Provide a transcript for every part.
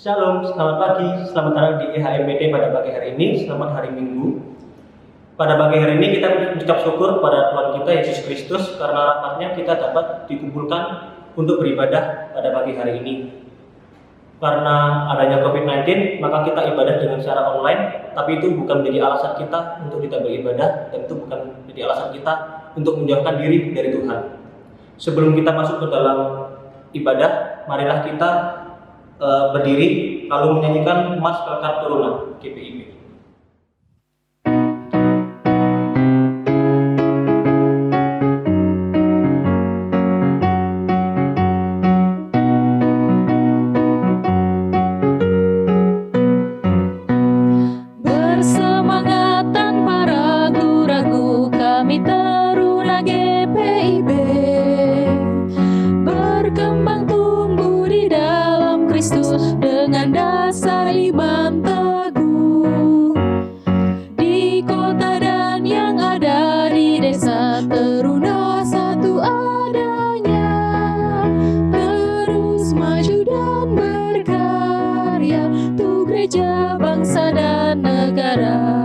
Shalom, selamat pagi, selamat datang di EHMBD pada pagi hari ini, selamat hari Minggu. Pada pagi hari ini kita mengucap syukur pada Tuhan kita Yesus Kristus karena rahmat-Nya kita dapat dikumpulkan untuk beribadah pada pagi hari ini. Karena adanya COVID-19, maka kita ibadah dengan cara online, tapi itu bukan menjadi alasan kita untuk tidak beribadah, dan itu bukan menjadi alasan kita untuk menjauhkan diri dari Tuhan. Sebelum kita masuk ke dalam ibadah, marilah kita berdiri lalu menyanyikan Mas Kelkar Turunan GPIB. Bersemangat tanpa ragu-ragu kami Taruna GPIB, berkembang tumbuh di dalam Kristus dengan dasar iman teguh. Di kota dan yang ada di desa Taruna satu adanya, terus maju dan berkarya untuk gereja, bangsa dan negara.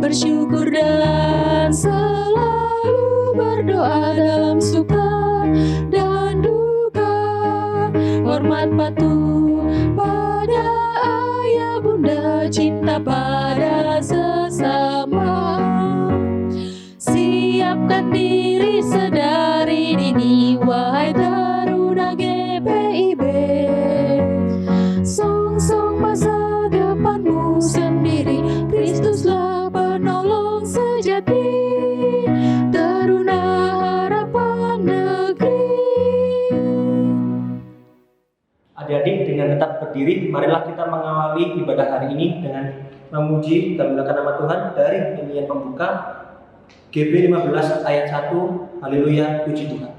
Bersyukur dan selalu berdoa dalam suka dan duka, hormat patuh pada ayah bunda, cinta pada sesama. Siapkan diri sedari dini, wahai Taruna GPIB. Song-song masa depanmu sendiri, Kristuslah penolong sejati, Taruna harapan negeri. Adik-adik, dengan tetap berdiri, marilah kita mengawali ibadah hari ini dengan memuji dan memuliakan nama Tuhan dari nyanyian pembuka GB 15 ayat 1, Haleluya, puji Tuhan.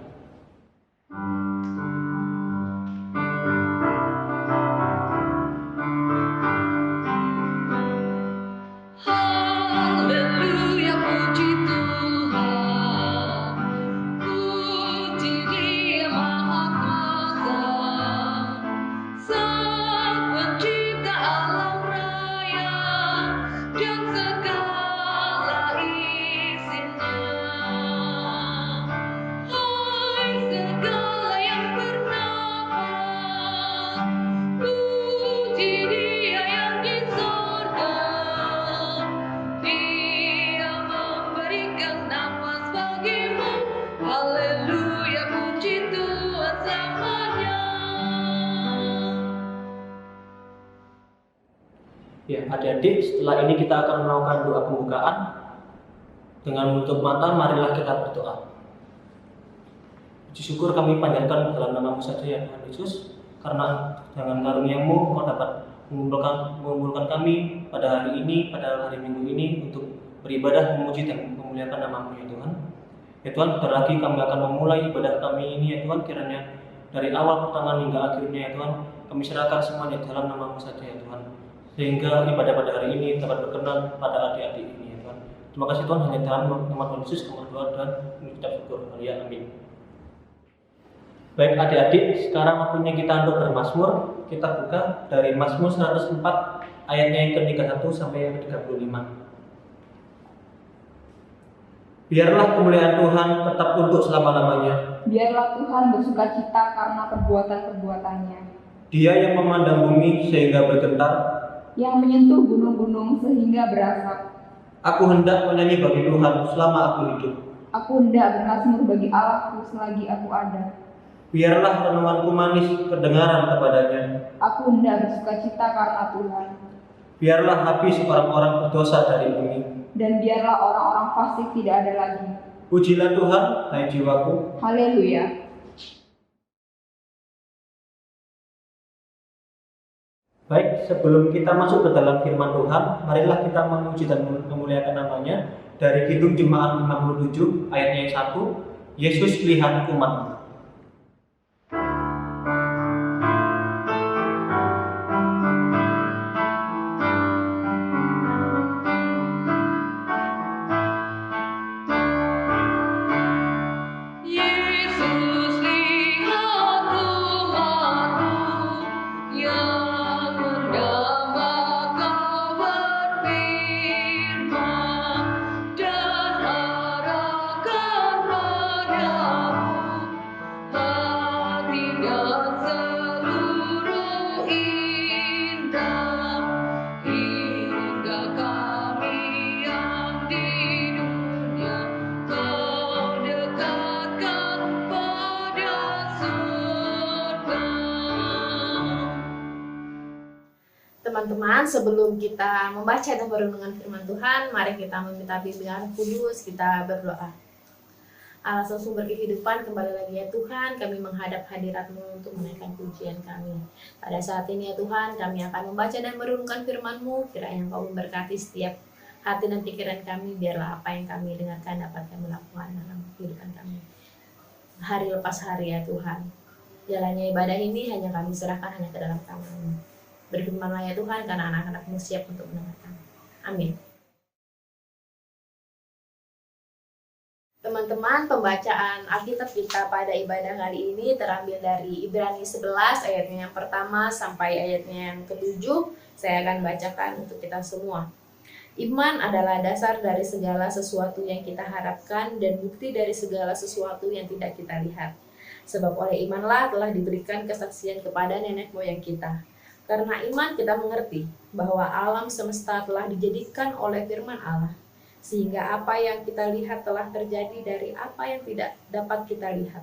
Haleluya, puji Tuhan, puji Dia Maha Kuasa, Sang Pencipta alam raya dan segala isinya. Hai segala yang bernafas, puji Dia yang di sorga. Dia memberikan nafas bagimu. Haleluya, puji Tuhan selamanya. Ya, adik-adik, setelah ini kita akan melakukan doa pembukaan. Dengan menutup mata, marilah kita berdoa. Puji syukur kami panjatkan dalam nama-Mu saja ya Tuhan Yesus, karena dengan karunia-Mu Kau dapat mengumpulkan kami pada hari ini, pada hari Minggu ini untuk beribadah, memuji dan memuliakan nama-Mu ya Tuhan. Ya Tuhan, bentar lagi kami akan memulai ibadah kami ini ya Tuhan, kiranya dari awal pertengahan hingga akhirnya ya Tuhan, kami serahkan semuanya dalam nama-Mu saja ya Tuhan, sehingga ibadah pada hari ini dapat berkenan pada adik-adik ini ya Tuhan. Terima kasih Tuhan, hanya dalam nama Tuhan Yesus kami berdoa dan mengucap syukur. Ya, amin. Baik adik-adik, sekarang waktunya kita untuk bermazmur. Kita buka dari Mazmur 104 ayatnya yang ke-31 sampai yang ke-35. Biarlah kemuliaan Tuhan tetap untuk selama-lamanya. Biarlah Tuhan bersukacita karena perbuatan-perbuatannya, Dia yang memandang bumi sehingga bergetar. yang menyentuh gunung-gunung sehingga berasap. Aku hendak menyanyi bagi Tuhan selama aku hidup. Aku hendak bermazmur bagi Allahku selagi aku ada. Biarlah renunganku manis kedengaran kepadanya. Aku hendak bersukacita karena Tuhan, Biarlah habis orang-orang berdosa dari bumi. dan biarlah orang-orang fasik tidak ada lagi. Pujilah Tuhan, hai jiwaku. Haleluya. Baik, sebelum kita masuk ke dalam firman Tuhan, marilah kita memuji dan memuliakan namanya dari Kidung Jemaat 57 ayatnya yang 1, Yesus lihat umat. Yesus lihat umatmu yang teman-teman, sebelum kita membaca dan merenungkan firman Tuhan, mari kita meminta bimbingan Kudus, kita berdoa. Allah sumber kehidupan, kembali lagi ya Tuhan, kami menghadap hadirat-Mu untuk menaikkan pujian kami. Pada saat ini ya Tuhan, kami akan membaca dan merenungkan firman-Mu, kiranya Engkau memberkati setiap hati dan pikiran kami, biarlah apa yang kami dengarkan dapat kami lakukan dalam kehidupan kami. Hari lepas hari ya Tuhan, jalannya ibadah ini hanya kami serahkan hanya ke dalam tangan-Mu. Berfirmanlah ya Tuhan, karena anak-anak-Mu siap untuk mendengarkan. Amin. Teman-teman, pembacaan Alkitab kita pada ibadah kali ini terambil dari Ibrani 11 ayatnya yang pertama sampai ayatnya yang ke-7. Saya akan bacakan untuk kita semua. Iman adalah dasar dari segala sesuatu yang kita harapkan dan bukti dari segala sesuatu yang tidak kita lihat. Sebab oleh imanlah telah diberikan kesaksian kepada nenek moyang kita. Karena iman kita mengerti bahwa alam semesta telah dijadikan oleh firman Allah. Sehingga apa yang kita lihat telah terjadi dari apa yang tidak dapat kita lihat.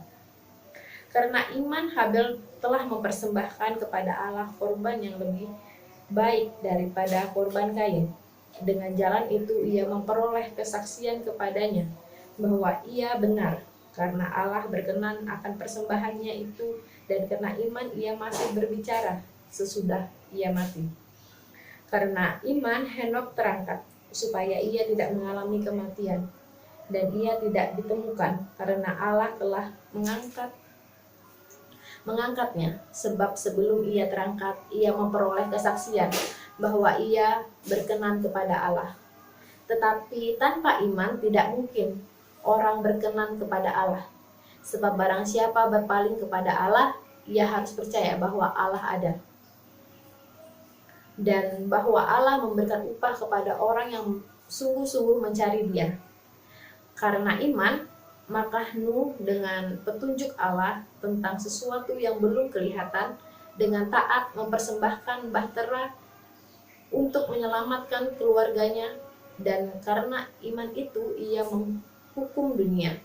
Karena iman Habel telah mempersembahkan kepada Allah korban yang lebih baik daripada korban Kain. Dengan jalan itu ia memperoleh kesaksian kepadanya bahwa ia benar, karena Allah berkenan akan persembahannya itu, dan karena iman ia masih berbicara sesudah ia mati. Karena iman Henok terangkat, supaya ia tidak mengalami kematian, dan ia tidak ditemukan karena Allah telah mengangkatnya, sebab sebelum ia terangkat ia memperoleh kesaksian bahwa ia berkenan kepada Allah. Tetapi tanpa iman tidak mungkin orang berkenan kepada Allah, sebab barang siapa berpaling kepada Allah, ia harus percaya bahwa Allah ada, dan bahwa Allah memberikan upah kepada orang yang sungguh-sungguh mencari Dia. Karena iman, maka Nuh dengan petunjuk Allah tentang sesuatu yang belum kelihatan, dengan taat mempersembahkan bahtera untuk menyelamatkan keluarganya, dan karena iman itu ia menghukum dunia,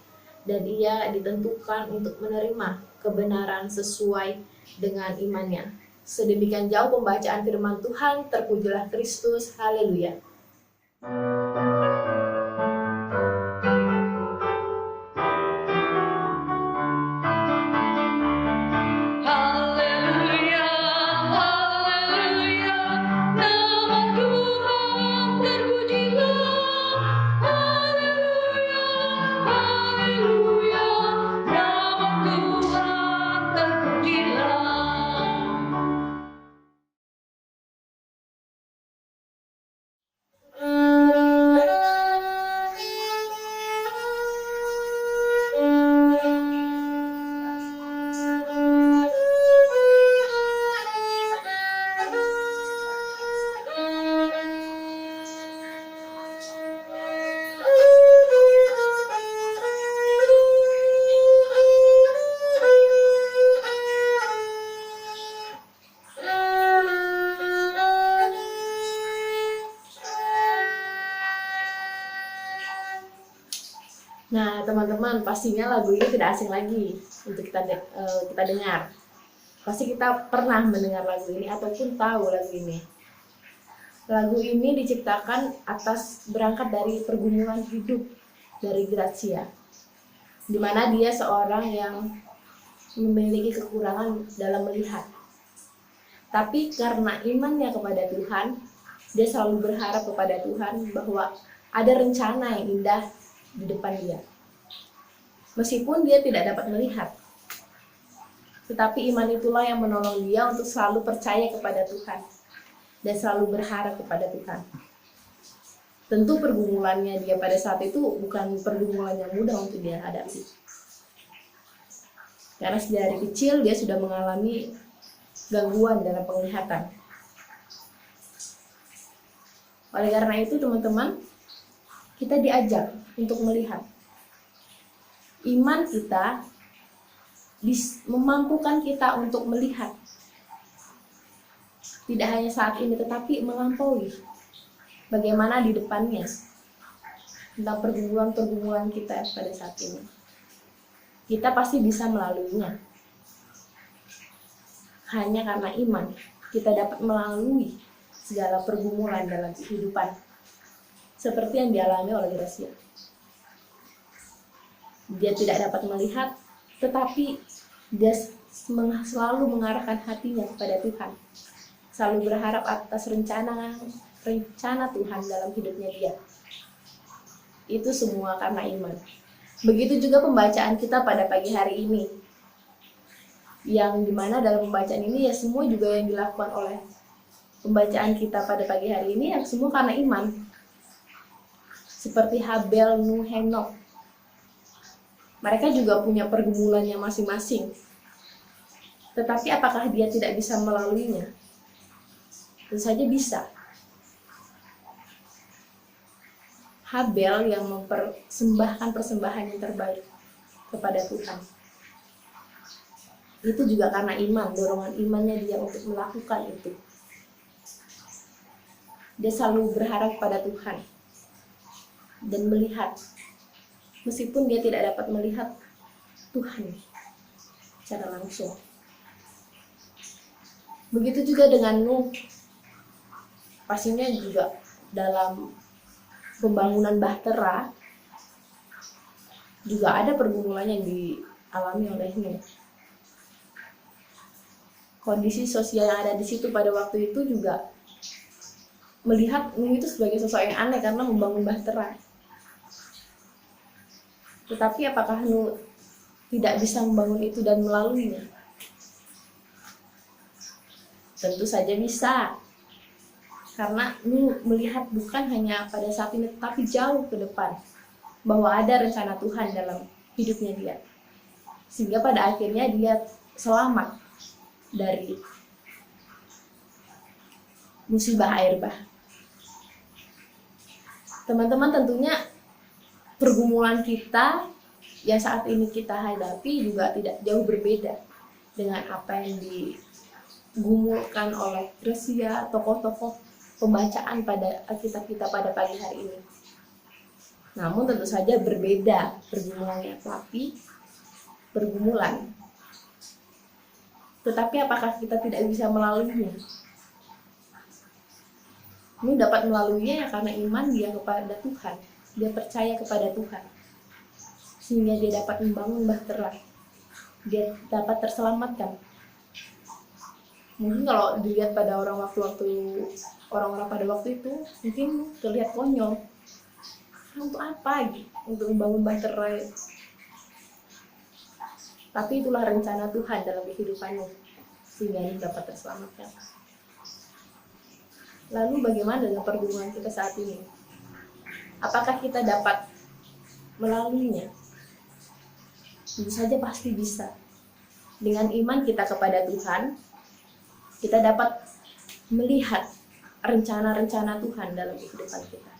dan ia ditentukan untuk menerima kebenaran sesuai dengan imannya. Sedemikian jauh pembacaan firman Tuhan, terpujilah Kristus, haleluya. Haleluya, haleluya, nama Tuhan terpujilah. Haleluya, haleluya, nama Tuhan terpujilah. Nah, teman-teman, pastinya lagu ini tidak asing lagi untuk kita dengar. Pasti kita pernah mendengar lagu ini ataupun tahu lagu ini. Lagu ini diciptakan berangkat dari pergumulan hidup dari Grazia, di mana dia seorang yang memiliki kekurangan dalam melihat. Tapi karena imannya kepada Tuhan, dia selalu berharap kepada Tuhan bahwa ada rencana yang indah di depan dia. Meskipun dia tidak dapat melihat, tetapi iman itulah yang menolong dia untuk selalu percaya kepada Tuhan dan selalu berharap kepada Tuhan. Tentu pergumulannya dia pada saat itu bukan pergumulan yang mudah untuk dia hadapi. Karena dari kecil dia sudah mengalami gangguan dalam penglihatan. Oleh karena itu teman-teman, kita diajak untuk melihat. Iman kita memampukan kita untuk melihat. Tidak hanya saat ini, tetapi melampaui. Bagaimana di depannya. Tentang pergumulan-pergumulan kita pada saat ini. Kita pasti bisa melaluinya. Hanya karena iman, kita dapat melalui segala pergumulan dalam kehidupan seperti yang dialami oleh Gracia. Dia tidak dapat melihat, tetapi dia selalu mengarahkan hatinya kepada Tuhan, selalu berharap atas rencana Tuhan dalam hidupnya dia. Itu semua karena iman. Begitu juga pembacaan kita pada pagi hari ini, yang dimana dalam pembacaan ini ya semua juga yang dilakukan oleh pembacaan kita pada pagi hari ini yang semua karena iman. Seperti Habel, Nuh, Henok. Mereka juga punya pergumulannya masing-masing. Tetapi apakah dia tidak bisa melaluinya? Tentu saja bisa. Habel yang mempersembahkan persembahan yang terbaik kepada Tuhan. Itu juga karena iman, dorongan imannya dia untuk melakukan itu. Dia selalu berharap pada Tuhan dan melihat, meskipun dia tidak dapat melihat Tuhan secara langsung. Begitu juga dengan Nuh. Pastinya juga dalam pembangunan bahtera juga ada pergumulan yang dialami oleh Nuh. Kondisi sosial yang ada di situ pada waktu itu juga melihat Nuh itu sebagai sosok yang aneh karena membangun bahtera. Tetapi apakah Nuh tidak bisa membangun itu dan melaluinya? Tentu saja bisa. Karena Nuh melihat bukan hanya pada saat ini, tapi jauh ke depan. Bahwa ada rencana Tuhan dalam hidupnya dia. Sehingga pada akhirnya dia selamat dari musibah air bah. Teman-teman, tentunya pergumulan kita yang saat ini kita hadapi juga tidak jauh berbeda dengan apa yang digumulkan oleh Gracia, tokoh-tokoh pembacaan pada Alkitab kita pada pagi hari ini. Namun tentu saja berbeda pergumulannya, tapi pergumulan. Tetapi apakah kita tidak bisa melaluinya? Ini dapat melaluinya ya karena iman dia kepada Tuhan. Dia percaya kepada Tuhan. Sehingga dia dapat membangun bahtera. Dia dapat terselamatkan. Mungkin kalau dilihat pada orang-orang pada waktu itu mungkin terlihat konyol. Untuk apa gitu? Untuk membangun bahtera. Tapi itulah rencana Tuhan dalam kehidupanmu, sehingga dia dapat terselamatkan. Lalu bagaimana dengan pergumulan kita saat ini? Apakah kita dapat melaluinya? Tentu saja pasti bisa. Dengan iman kita kepada Tuhan, kita dapat melihat rencana-rencana Tuhan dalam kehidupan kita.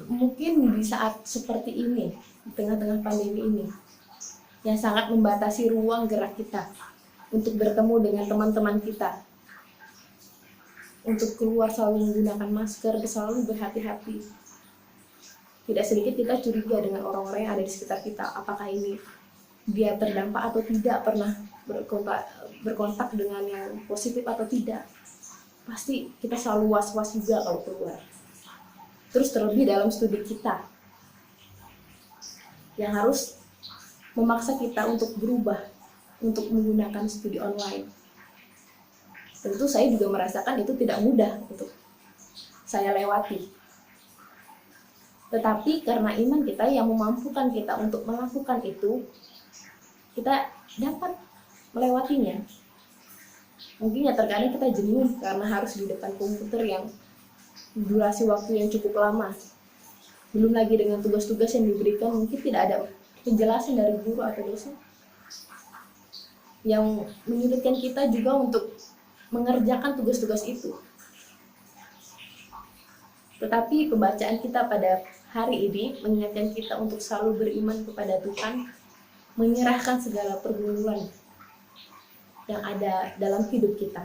Mungkin di saat seperti ini, di tengah-tengah pandemi ini, yang sangat membatasi ruang gerak kita untuk bertemu dengan teman-teman kita, untuk keluar selalu menggunakan masker, selalu berhati-hati. Tidak sedikit kita curiga dengan orang-orang yang ada di sekitar kita, apakah ini dia terdampak atau tidak, pernah berkontak dengan yang positif atau tidak. Pasti kita selalu was-was juga kalau keluar. Terus terlebih dalam studi kita, yang harus memaksa kita untuk berubah, untuk menggunakan studi online. Tentu saya juga merasakan itu tidak mudah untuk saya lewati. Tetapi karena iman kita yang memampukan kita untuk melakukan itu, kita dapat melewatinya. Mungkin ya terkadang kita jenuh karena harus di depan komputer yang durasi waktu yang cukup lama. Belum lagi dengan tugas-tugas yang diberikan, mungkin tidak ada penjelasan dari guru atau dosen yang menyulitkan kita juga untuk mengerjakan tugas-tugas itu. Tetapi pembacaan kita pada hari ini mengingatkan kita untuk selalu beriman kepada Tuhan, menyerahkan segala pergumulan yang ada dalam hidup kita.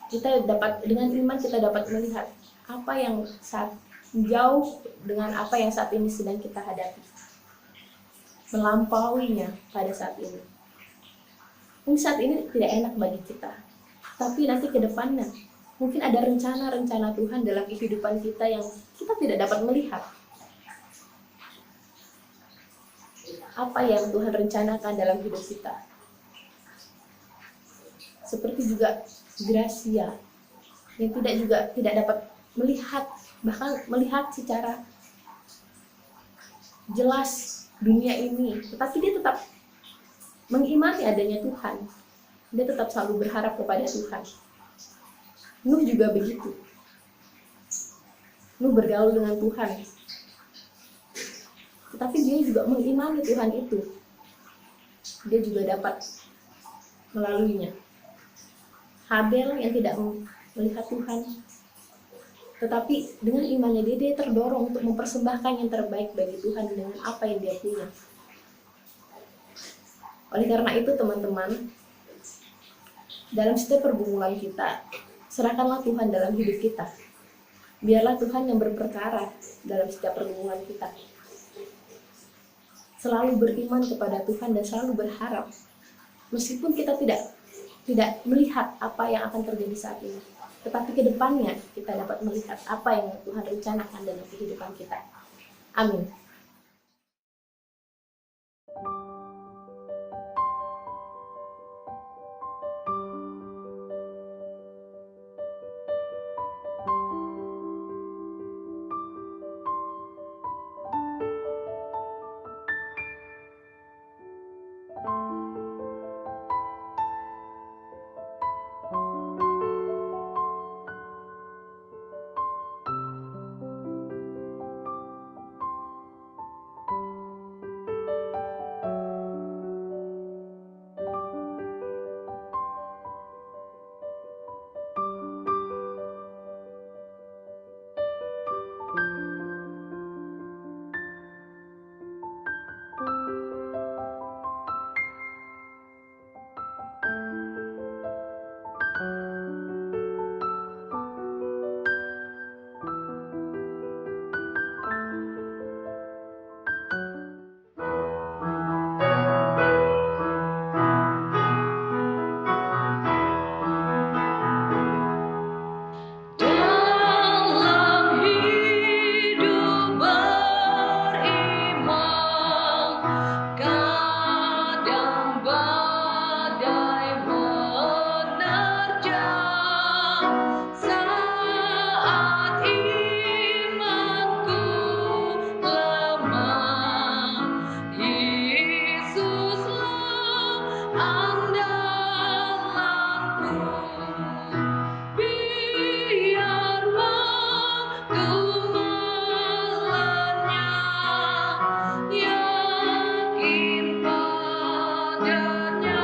Kita dapat, dengan iman kita dapat melihat apa yang saat jauh dengan apa yang saat ini sedang kita hadapi, melampauinya pada saat ini. Mungkin saat ini tidak enak bagi kita, tapi nanti ke depannya mungkin ada rencana-rencana Tuhan dalam kehidupan kita yang kita tidak dapat melihat. Apa yang Tuhan rencanakan dalam hidup kita. Seperti juga Gracia yang tidak dapat melihat, bahkan melihat secara jelas dunia ini, tetapi dia tetap mengimani adanya Tuhan. Dia tetap selalu berharap kepada Tuhan. Nuh juga begitu. Nuh bergaul dengan Tuhan, tetapi dia juga mengimani Tuhan itu. Dia juga dapat melaluinya. Habel yang tidak melihat Tuhan, tetapi dengan imannya dia terdorong untuk mempersembahkan yang terbaik bagi Tuhan dengan apa yang dia punya. Oleh karena itu teman-teman, dalam setiap pergumulan kita, serahkanlah Tuhan dalam hidup kita. Biarlah Tuhan yang berperkara dalam setiap pergumulan kita. Selalu beriman kepada Tuhan dan selalu berharap. Meskipun kita tidak melihat apa yang akan terjadi saat ini, tetapi ke depannya kita dapat melihat apa yang Tuhan rencanakan dalam kehidupan kita. Amin. Dalam hidup beriman, kadang badai menerjang. Saat imanku lemah, Yesuslah andalanku. Biar waktu melenyap, yakin padanya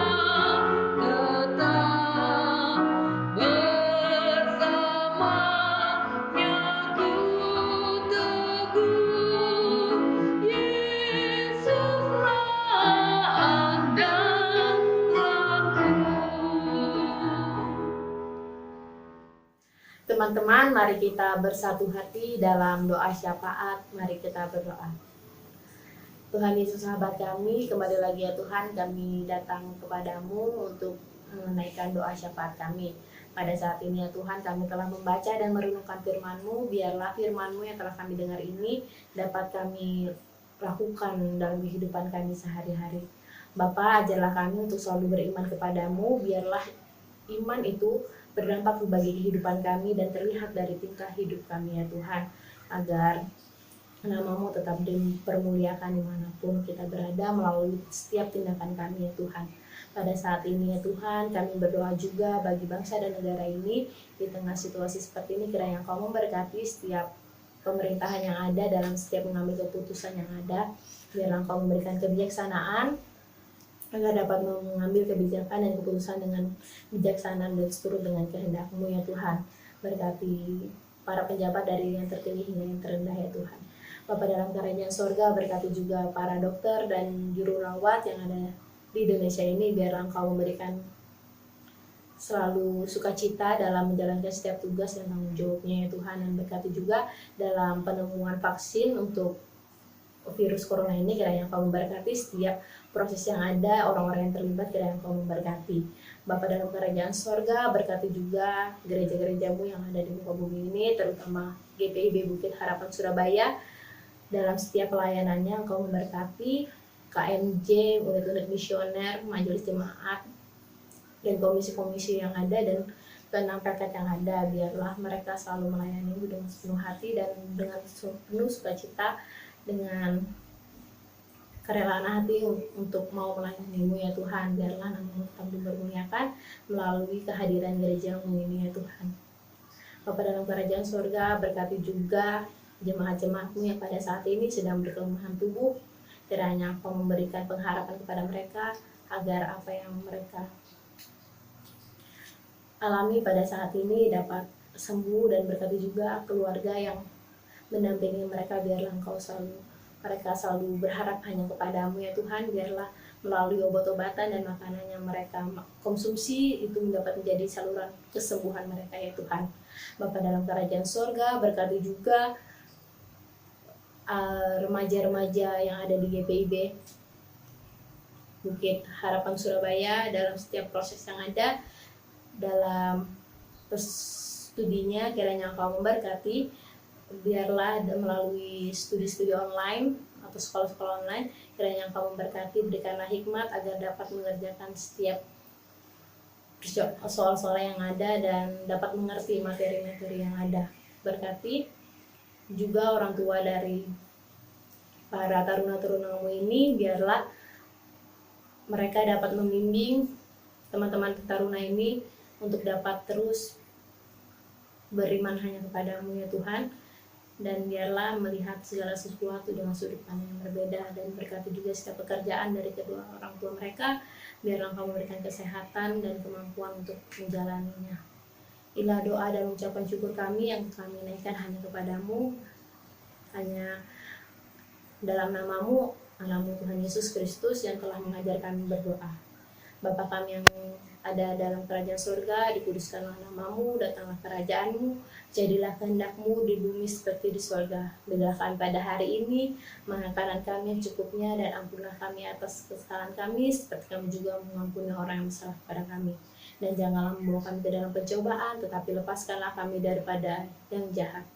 tetap bersamanya ku teguh. Yesuslah andalanku. Teman-teman, mari kita bersatu hati dalam doa syafaat. Mari kita berdoa. Tuhan Yesus sahabat kami, kembali lagi ya Tuhan, kami datang kepadamu untuk menaikkan doa syafaat kami. Pada saat ini ya Tuhan, kami telah membaca dan merenungkan firman-Mu. Biarlah firman-Mu yang telah kami dengar ini dapat kami lakukan dalam kehidupan kami sehari-hari. Bapa, ajarlah kami untuk selalu beriman kepadamu. Biarlah iman itu berdampak bagi kehidupan kami dan terlihat dari tingkah hidup kami ya Tuhan, agar nama-Mu tetap dipermuliakan dimanapun kita berada melalui setiap tindakan kami ya Tuhan. Pada saat ini ya Tuhan, kami berdoa juga bagi bangsa dan negara ini di tengah situasi seperti ini. Kiranya Engkau memberkati setiap pemerintahan yang ada dalam setiap mengambil keputusan yang ada. Biar Engkau memberikan kebijaksanaan agar dapat mengambil kebijakan dan keputusan dengan bijaksana dan seturut dengan kehendak-Mu ya Tuhan. Berkati para pejabat dari yang terpilih hingga yang terendah ya Tuhan. Bapa dalam kerajaan sorga, berkati juga para dokter dan juru rawat yang ada di Indonesia ini. Biar Engkau memberikan selalu sukacita dalam menjalankan setiap tugas dan tanggung jawabnya ya Tuhan. Dan berkati juga dalam penemuan vaksin untuk virus corona ini. Kiranya Engkau memberkati setiap proses yang ada, orang-orang yang terlibat, kiranya Engkau memberkati. Bapa dalam kerajaan sorga, berkati juga gereja-gerejamu yang ada di muka bumi ini, terutama GPIB Bukit Harapan Surabaya. Dalam setiap pelayanannya Engkau memberkati KMJ, unit-unit misioner, majelis jemaat, dan komisi-komisi yang ada, dan ke-6 PKK yang ada. Biarlah mereka selalu melayani dengan sepenuh hati dan dengan penuh sukacita, dengan kerelaan hati untuk mau melayani-Mu ya Tuhan. Biarlah nama-Mu tetap dipermuliakan melalui kehadiran gereja-Mu ini ya Tuhan. Bapa dalam kerajaan surga, berkati juga jemaat-jemaat-Mu yang pada saat ini sedang berkelemahan tubuh. Kiranya Engkau memberikan pengharapan kepada mereka agar apa yang mereka alami pada saat ini dapat sembuh, dan berkati juga keluarga yang mendampingi mereka. Biarlah mereka selalu berharap hanya kepadamu ya Tuhan. Biarlah melalui obat-obatan dan makanan yang mereka konsumsi itu dapat menjadi saluran kesembuhan mereka ya Tuhan. Bapa dalam kerajaan surga, berkati juga remaja-remaja yang ada di GPIB Bukit Harapan Surabaya dalam setiap proses yang ada dalam studinya. Kiranya Engkau memberkati. Biarlah melalui studi-studi online atau sekolah-sekolah online, kiranya Engkau memberkati, berikanlah hikmat agar dapat mengerjakan setiap soal-soal yang ada dan dapat mengerti materi-materi yang ada. Berkati juga orang tua dari para taruna-tarunamu ini, biarlah mereka dapat membimbing teman-teman taruna ini untuk dapat terus beriman hanya kepadamu ya Tuhan, dan biarlah melihat segala sesuatu dengan sudut pandang yang berbeda. Dan berkati juga setiap pekerjaan dari kedua orang tua mereka, biarlah Engkau memberikan kesehatan dan kemampuan untuk menjalaninya. Inilah doa dan ucapan syukur kami yang kami naikkan hanya kepadamu, hanya dalam namamu, anakmu Tuhan Yesus Kristus yang telah mengajar kami berdoa. Bapa kami yang ada dalam kerajaan surga, dikuduskanlah namamu, datanglah kerajaanmu, jadilah kehendakmu di bumi seperti di surga. Berilah kami pada hari ini makanan kami yang cukupnya, dan ampunilah kami atas kesalahan kami seperti kami juga mengampuni orang yang bersalah kepada kami. Dan janganlah membawa kami ke dalam pencobaan, tetapi lepaskanlah kami daripada yang jahat.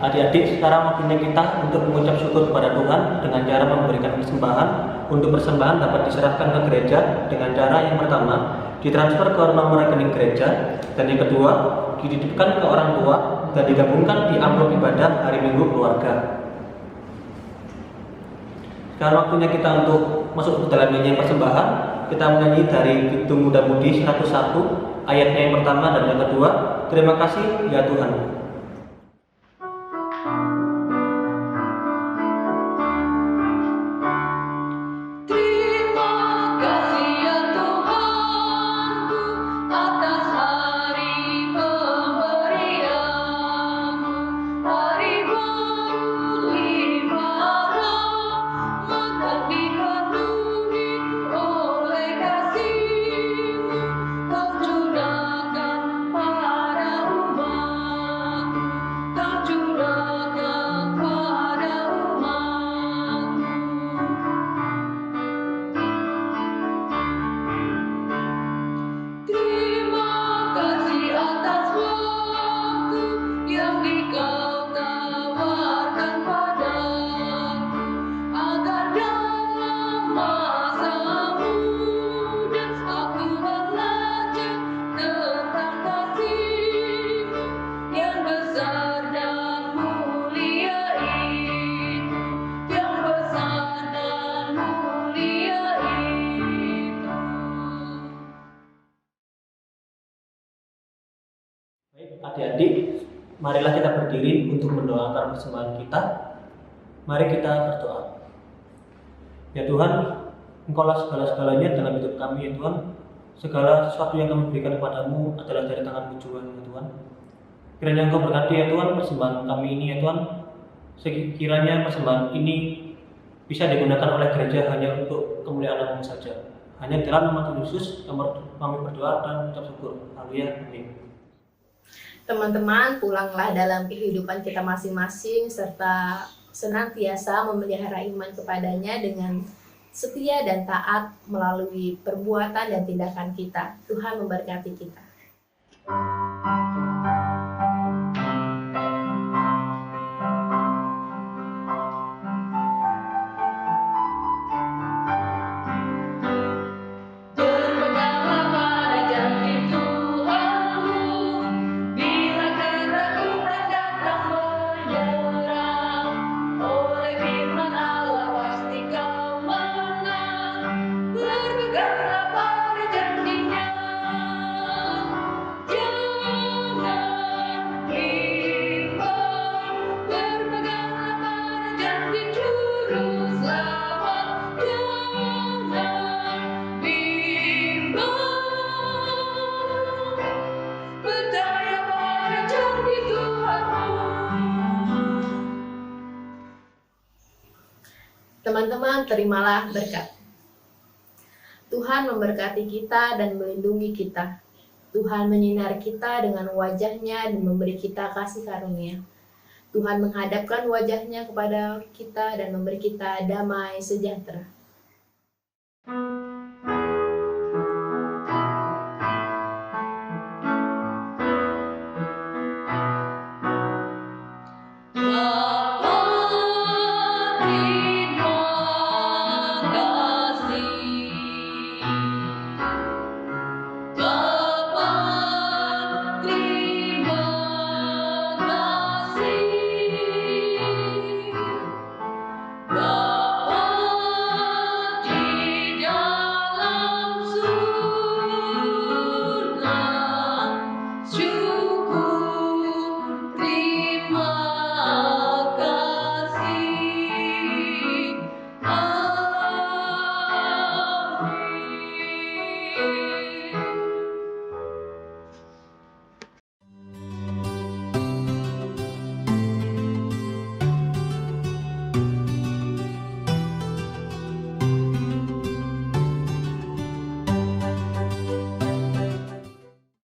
Adik-adik, sekarang waktunya kita untuk mengucap syukur kepada Tuhan dengan cara memberikan persembahan. Untuk persembahan dapat diserahkan ke gereja dengan cara yang pertama, ditransfer ke nomor rekening gereja, dan yang kedua, dititipkan ke orang tua dan digabungkan di amplop ibadah hari Minggu keluarga. Sekarang waktunya kita untuk masuk ke dalam nyanyian persembahan. Kita menyanyi dari Kidung Muda Mudi 101, ayatnya yang pertama dan yang kedua, terima kasih ya Tuhan. Kau curahkan pada umat. marilah kita berdiri untuk mendoakan persembahan kita. Mari kita berdoa. Ya Tuhan, Engkaulah segala-segalanya dalam hidup kami ya Tuhan. Segala sesuatu yang kami berikan kepadamu adalah dari tangan-Mu juga ya Tuhan. Kiranya Engkau berkati ya Tuhan persembahan kami ini ya Tuhan. Sekiranya persembahan ini bisa digunakan oleh gereja hanya untuk kemuliaan nama-Mu saja. Hanya dalam nama Tuhan Yesus kami berdoa dan mengucap syukur. Haleluya. Amin. Teman-teman, pulanglah dalam kehidupan kita masing-masing serta senantiasa memelihara iman kepadanya dengan setia dan taat melalui perbuatan dan tindakan kita. Tuhan memberkati kita. Berpeganglah pada janji Tuhanmu, bila ketakutan datang menyerang. Oleh firman Allah pasti kau menang. Berpeganglah pada janji-Nya, jangan bimbang. Berpeganglah pada janji Juru Selamat, jangan bimbang. Percaya pada janji Tuhanmu. Teman-teman, terimalah berkat. Tuhan memberkati kita dan melindungi kita. Tuhan menyinari kita dengan wajah-Nya dan memberi kita kasih karunia. Tuhan menghadapkan wajah-Nya kepada kita dan memberi kita damai sejahtera.